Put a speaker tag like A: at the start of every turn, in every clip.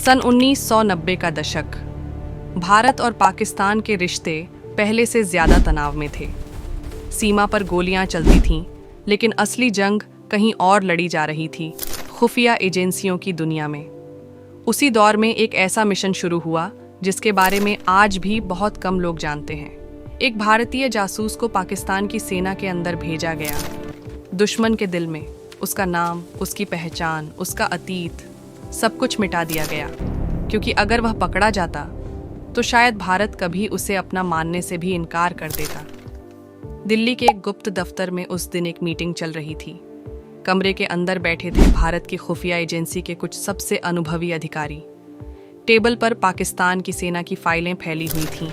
A: सन 1990 का दशक। भारत और पाकिस्तान के रिश्ते पहले से ज्यादा तनाव में थे। सीमा पर गोलियां चलती थीं, लेकिन असली जंग कहीं और लड़ी जा रही थी, खुफिया एजेंसियों की दुनिया में। उसी दौर में एक ऐसा मिशन शुरू हुआ जिसके बारे में आज भी बहुत कम लोग जानते हैं। एक भारतीय जासूस को पाकिस्तान की सेना के अंदर भेजा गया। दुश्मन के दिल में उसका नाम, उसकी पहचान, उसका अतीत, सब कुछ मिटा दिया गया, क्योंकि अगर वह पकड़ा जाता तो शायद भारत कभी उसे अपना मानने से भी इनकार कर देता। दिल्ली के एक गुप्त दफ्तर में उस दिन एक मीटिंग चल रही थी। कमरे के अंदर बैठे थे भारत की खुफिया एजेंसी के कुछ सबसे अनुभवी अधिकारी। टेबल पर पाकिस्तान की सेना की फाइलें फैली हुई थीं,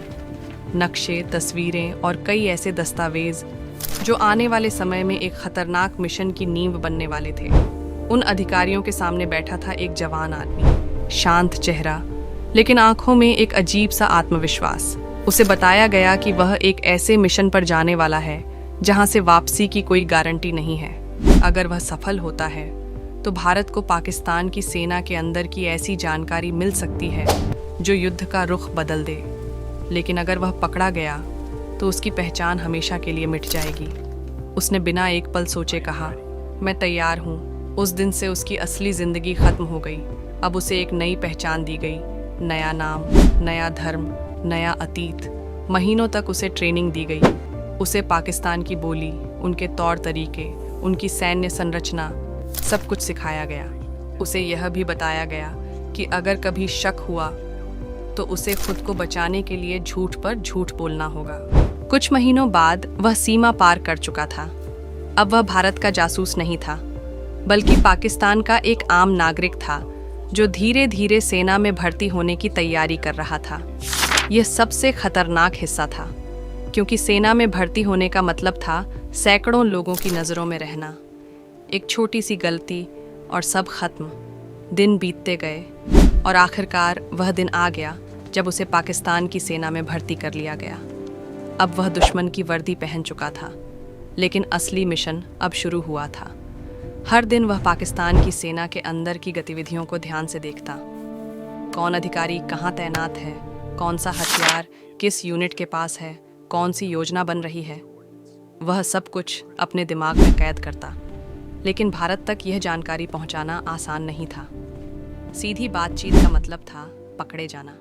A: नक्शे, तस्वीरें और कई ऐसे दस्तावेज जो आने वाले समय में एक खतरनाक मिशन की नींव बनने वाले थे। उन अधिकारियों के सामने बैठा था एक जवान आदमी, शांत चेहरा, लेकिन आंखों में एक अजीब सा आत्मविश्वास। उसे बताया गया कि वह एक ऐसे मिशन पर जाने वाला है जहां से वापसी की कोई गारंटी नहीं है। अगर वह सफल होता है तो भारत को पाकिस्तान की सेना के अंदर की ऐसी जानकारी मिल सकती है जो युद्ध का रुख बदल दे, लेकिन अगर वह पकड़ा गया तो उसकी पहचान हमेशा के लिए मिट जाएगी। उसने बिना एक पल सोचे कहा, मैं तैयार हूँ। उस दिन से उसकी असली जिंदगी खत्म हो गई। अब उसे एक नई पहचान दी गई, नया नाम, नया धर्म, नया अतीत। महीनों तक उसे ट्रेनिंग दी गई। उसे पाकिस्तान की बोली, उनके तौर तरीके, उनकी सैन्य संरचना, सब कुछ सिखाया गया। उसे यह भी बताया गया कि अगर कभी शक हुआ तो उसे खुद को बचाने के लिए झूठ पर झूठ बोलना होगा। कुछ महीनों बाद वह सीमा पार कर चुका था। अब वह भारत का जासूस नहीं था, बल्कि पाकिस्तान का एक आम नागरिक था जो धीरे धीरे सेना में भर्ती होने की तैयारी कर रहा था। यह सबसे खतरनाक हिस्सा था, क्योंकि सेना में भर्ती होने का मतलब था सैकड़ों लोगों की नज़रों में रहना। एक छोटी सी गलती और सब खत्म। दिन बीतते गए और आखिरकार वह दिन आ गया जब उसे पाकिस्तान की सेना में भर्ती कर लिया गया। अब वह दुश्मन की वर्दी पहन चुका था, लेकिन असली मिशन अब शुरू हुआ था। हर दिन वह पाकिस्तान की सेना के अंदर की गतिविधियों को ध्यान से देखता। कौन अधिकारी कहाँ तैनात है, कौन सा हथियार किस यूनिट के पास है, कौन सी योजना बन रही है, वह सब कुछ अपने दिमाग में कैद करता। लेकिन भारत तक यह जानकारी पहुंचाना आसान नहीं था। सीधी बातचीत का मतलब था पकड़े जाना।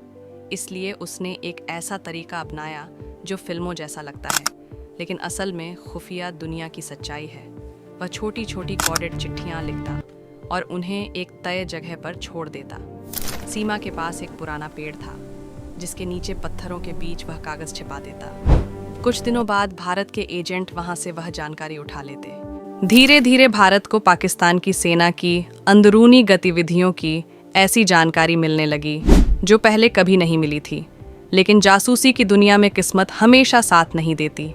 A: इसलिए उसने एक ऐसा तरीका अपनाया जो फिल्मों जैसा लगता है, लेकिन असल में खुफिया दुनिया की सच्चाई है। वह छोटी छोटी कोडेड चिट्ठियाँ लिखता और उन्हें एक तय जगह पर छोड़ देता। सीमा के पास एक पुराना पेड़ था जिसके नीचे पत्थरों के बीच वह कागज छिपा देता। कुछ दिनों बाद भारत के एजेंट वहां से वह जानकारी उठा लेते। धीरे धीरे भारत को पाकिस्तान की सेना की अंदरूनी गतिविधियों की ऐसी जानकारी मिलने लगी जो पहले कभी नहीं मिली थी। लेकिन जासूसी की दुनिया में किस्मत हमेशा साथ नहीं देती।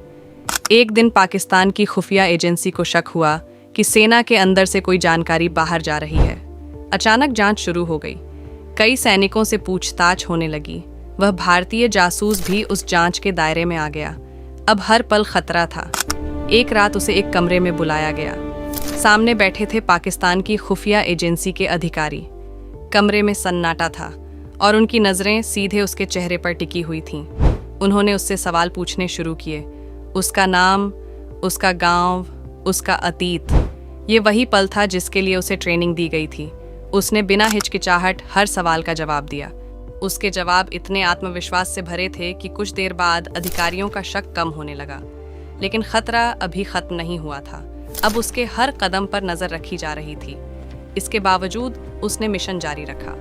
A: एक दिन पाकिस्तान की खुफिया एजेंसी को शक हुआ कि सेना के अंदर से कोई जानकारी बाहर जा रही है। अचानक जांच शुरू हो गई। कई सैनिकों से पूछताछ होने लगी। वह भारतीय जासूस भी उस जांच के दायरे में आ गया। अब हर पल खतरा था। एक रात उसे एक कमरे में बुलाया गया। सामने बैठे थे पाकिस्तान की खुफिया एजेंसी के अधिकारी। कमरे में सन्नाटा था और उनकी नज़रें सीधे उसके चेहरे पर टिकी हुई थीं। उन्होंने उससे सवाल पूछने शुरू किए। उसका नाम, उसका गांव, उसका अतीत। ये वही पल था जिसके लिए उसे ट्रेनिंग दी गई थी। उसने बिना हिचकिचाहट हर सवाल का जवाब दिया। उसके जवाब इतने आत्मविश्वास से भरे थे कि कुछ देर बाद अधिकारियों का शक कम होने लगा। लेकिन खतरा अभी खत्म नहीं हुआ था। अब उसके हर कदम पर नज़र रखी जा रही थी। इसके बावजूद उसने मिशन जारी रखा।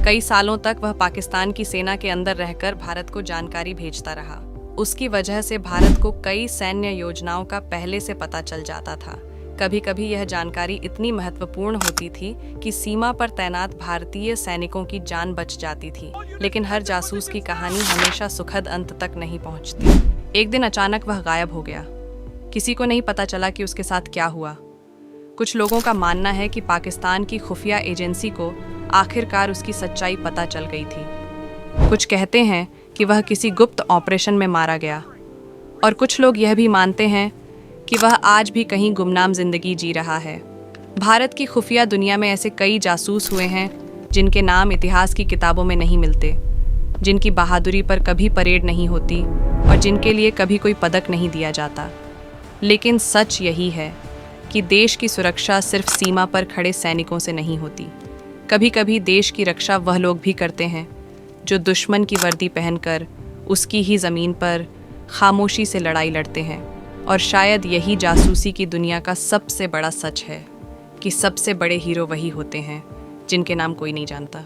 A: कई सालों तक वह पाकिस्तान की सेना के अंदर रहकर भारत को जानकारी भेजता रहा। उसकी वजह से भारत को कई सैन्य योजनाओं का पहले से पता चल जाता था। कभी कभी यह जानकारी इतनी महत्वपूर्ण होती थी कि सीमा पर तैनात भारतीय सैनिकों की जान बच जाती थी। लेकिन हर जासूस की कहानी हमेशा सुखद अंत तक नहीं पहुंचती। एक दिन अचानक वह गायब हो गया। किसी को नहीं पता चला कि उसके साथ क्या हुआ। कुछ लोगों का मानना है कि पाकिस्तान की खुफिया एजेंसी को आखिरकार उसकी सच्चाई पता चल गई थी। कुछ कहते हैं कि वह किसी गुप्त ऑपरेशन में मारा गया, और कुछ लोग यह भी मानते हैं कि वह आज भी कहीं गुमनाम जिंदगी जी रहा है। भारत की खुफिया दुनिया में ऐसे कई जासूस हुए हैं जिनके नाम इतिहास की किताबों में नहीं मिलते, जिनकी बहादुरी पर कभी परेड नहीं होती और जिनके लिए कभी कोई पदक नहीं दिया जाता। लेकिन सच यही है कि देश की सुरक्षा सिर्फ सीमा पर खड़े सैनिकों से नहीं होती। कभी कभी देश की रक्षा वह लोग भी करते हैं जो दुश्मन की वर्दी पहनकर उसकी ही ज़मीन पर खामोशी से लड़ाई लड़ते हैं। और शायद यही जासूसी की दुनिया का सबसे बड़ा सच है कि सबसे बड़े हीरो वही होते हैं जिनके नाम कोई नहीं जानता।